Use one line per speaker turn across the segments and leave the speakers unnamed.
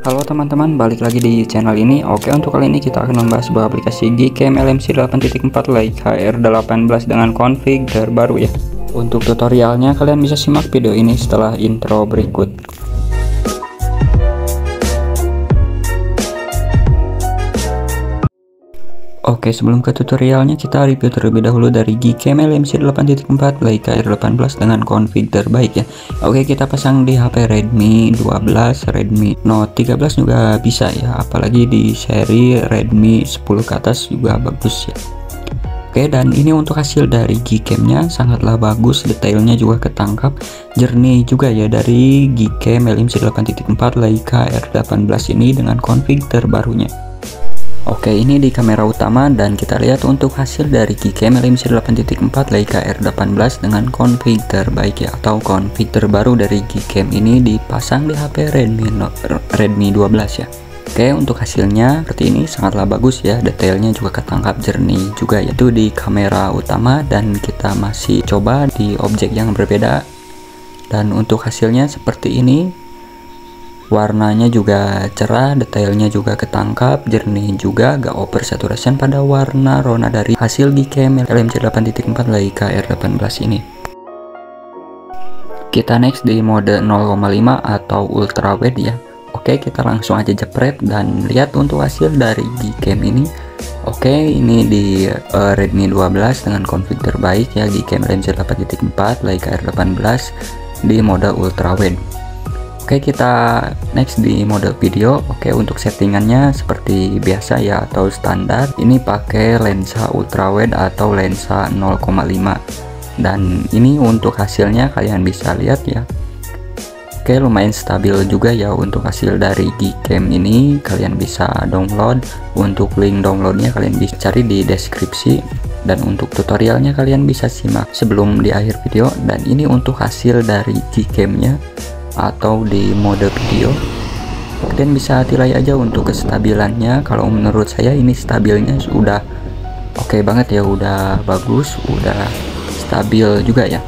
Halo teman-teman, balik lagi di channel ini. Oke, untuk kali ini kita akan membahas sebuah aplikasi Gcam LMC 8.4 Leica R18 dengan config terbaru ya. Untuk tutorialnya kalian bisa simak video ini setelah intro berikut. Oke, sebelum ke tutorialnya kita review terlebih dahulu dari Gcam LMC 8.4 Leica R18 dengan config terbaik ya. Oke, kita pasang di HP Redmi 12, Redmi Note 13 juga bisa ya, apalagi di seri Redmi 10 ke atas juga bagus ya. Oke, dan ini untuk hasil dari Gcam-nya sangatlah bagus, detailnya juga ketangkap, jernih juga ya dari Gcam LMC 8.4 Leica R18 ini dengan config terbarunya. Oke, ini di kamera utama dan kita lihat untuk hasil dari Gcam LMC 8.4 Leica R18 dengan config terbaik ya, atau config terbaru dari Gcam ini dipasang di HP Redmi 12 ya. Oke, untuk hasilnya seperti ini sangatlah bagus ya, detailnya juga ketangkap, jernih juga yaitu di kamera utama, dan kita masih coba di objek yang berbeda. Dan untuk hasilnya seperti ini. Warnanya juga cerah, detailnya juga ketangkap, jernih juga, gak over saturation pada warna rona dari hasil Gcam LMC 8.4 Leica R18 ini. Kita next di mode 0,5 atau ultra wide ya. Oke, kita langsung aja jepret dan lihat untuk hasil dari Gcam ini. Oke, ini di Redmi 12 dengan config terbaik ya, Gcam LMC 8.4 Leica R18 di mode ultra wide. Oke, kita next di mode video. Oke, untuk settingannya seperti biasa ya, atau standar. Ini pakai lensa ultrawide atau lensa 0,5. Dan ini untuk hasilnya kalian bisa lihat ya. Oke, lumayan stabil juga ya untuk hasil dari Gcam ini. Kalian bisa download. Untuk link downloadnya kalian bisa cari di deskripsi. Dan untuk tutorialnya kalian bisa simak sebelum di akhir video. Dan ini untuk hasil dari Gcam-nya atau di mode video. Kalian bisa nilai aja untuk kestabilannya. Kalau menurut saya ini stabilnya sudah oke banget ya, udah bagus, udah stabil juga ya.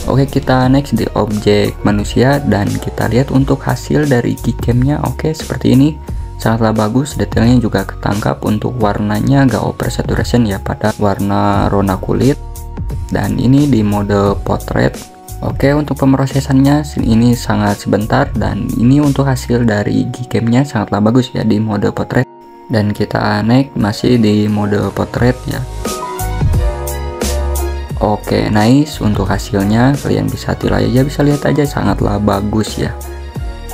Oke, kita next di objek manusia dan kita lihat untuk hasil dari Gcam-nya. Oke, seperti ini. Sangatlah bagus, detailnya juga ketangkap, untuk warnanya gak over saturation ya pada warna rona kulit, dan ini di mode portrait. Oke, untuk pemrosesannya ini sangat sebentar, dan ini untuk hasil dari Gcam-nya sangatlah bagus ya di mode portrait. Dan kita naik masih di mode portrait ya. Oke, nice. Untuk hasilnya kalian bisa nilai aja, bisa lihat aja sangatlah bagus ya.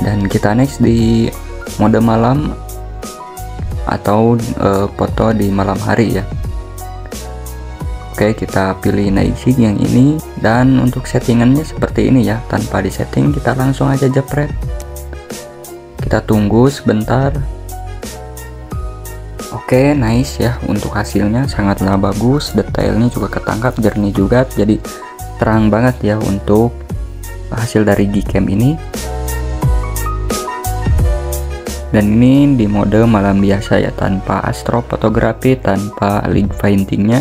Dan kita next di mode malam atau foto di malam hari ya. Oke, kita pilih night scene yang ini, dan untuk settingannya seperti ini ya, tanpa disetting kita langsung aja jepret. Kita tunggu sebentar. Oke, nice ya, untuk hasilnya sangatlah bagus, detailnya juga ketangkap, jernih juga, jadi terang banget ya untuk hasil dari Gcam ini. Dan ini di mode malam biasa ya, tanpa astrofotografi, tanpa light paintingnya.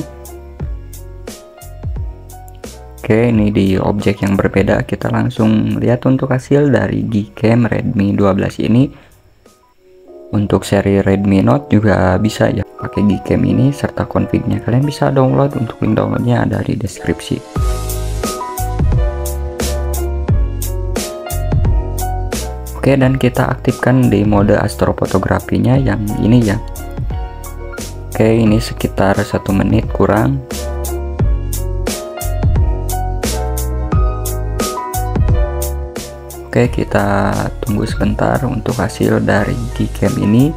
Oke, ini di objek yang berbeda. Kita langsung lihat untuk hasil dari Gcam Redmi 12 ini. Untuk seri Redmi Note juga bisa ya pakai Gcam ini serta confignya. Kalian bisa download, untuk link downloadnya ada di deskripsi. Oke, dan kita aktifkan di mode astrofotografinya yang ini ya. Oke, ini sekitar 1 menit kurang. Oke, kita tunggu sebentar untuk hasil dari Gcam ini.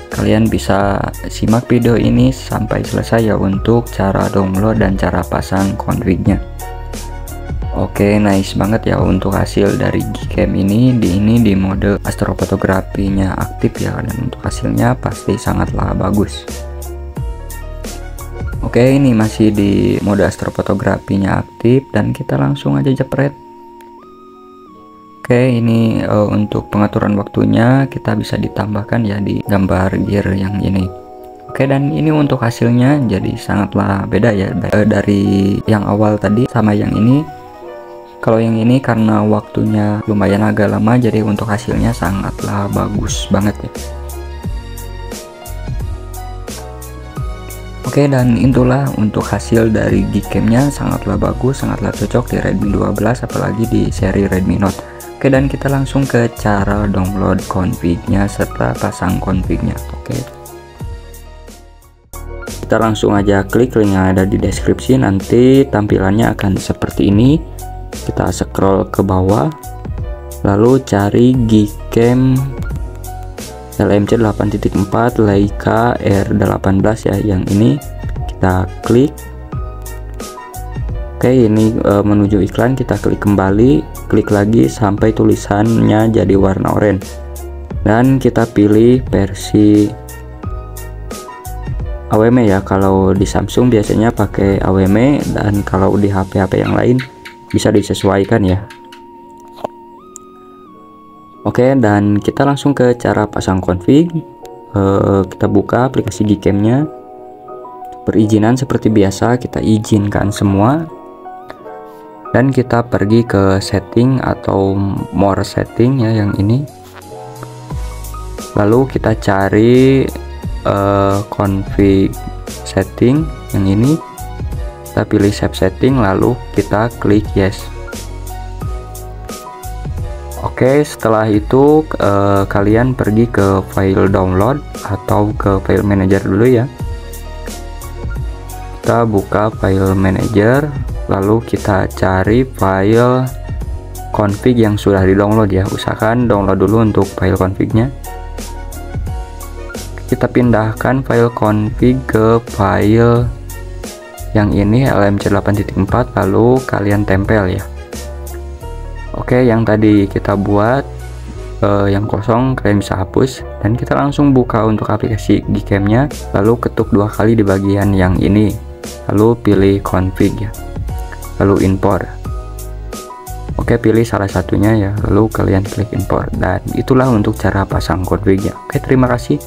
Kalian bisa simak video ini sampai selesai ya untuk cara download dan cara pasang confignya. Oke, nice banget ya untuk hasil dari Gcam ini. Di mode astrofotografinya aktif ya, dan untuk hasilnya pasti sangatlah bagus. Oke, ini masih di mode astrofotografinya aktif dan kita langsung aja jepret. Oke, ini untuk pengaturan waktunya kita bisa ditambahkan ya di gambar gear yang ini. Oke, dan ini untuk hasilnya jadi sangatlah beda ya dari yang awal tadi sama yang ini. Kalau yang ini karena waktunya lumayan agak lama, jadi untuk hasilnya sangatlah bagus banget ya. Oke, dan itulah untuk hasil dari Gcam-nya, sangatlah bagus, sangatlah cocok di Redmi 12 apalagi di seri Redmi Note. Oke, dan kita langsung ke cara download config-nya serta pasang config-nya. Oke, kita langsung aja klik link yang ada di deskripsi, nanti tampilannya akan seperti ini. Kita scroll ke bawah lalu cari Gcam LMC 8.4 Leica R18 ya, yang ini kita klik. Oke, ini menuju iklan, kita klik kembali, klik lagi sampai tulisannya jadi warna oranye dan kita pilih versi AWM ya. Kalau di Samsung biasanya pakai AWM, dan kalau di HP-HP yang lain bisa disesuaikan ya. Oke, dan kita langsung ke cara pasang config. Kita buka aplikasi Gcam-nya, perizinan seperti biasa kita izinkan semua, dan kita pergi ke setting atau more setting ya, yang ini. Lalu kita cari config setting, yang ini kita pilih save setting lalu kita klik yes. Oke, setelah itu kalian pergi ke file download atau ke file manager dulu ya. Kita buka file manager lalu kita cari file config yang sudah di download ya, usahakan download dulu untuk file config-nya. Kita pindahkan file config ke file yang ini LMC 8.4 lalu kalian tempel ya. Oke, yang tadi kita buat yang kosong kalian bisa hapus, dan kita langsung buka untuk aplikasi Gcam-nya lalu ketuk 2 kali di bagian yang ini lalu pilih config ya, lalu import. Oke, pilih salah satunya ya, lalu kalian klik import, dan itulah untuk cara pasang config ya. Oke, terima kasih.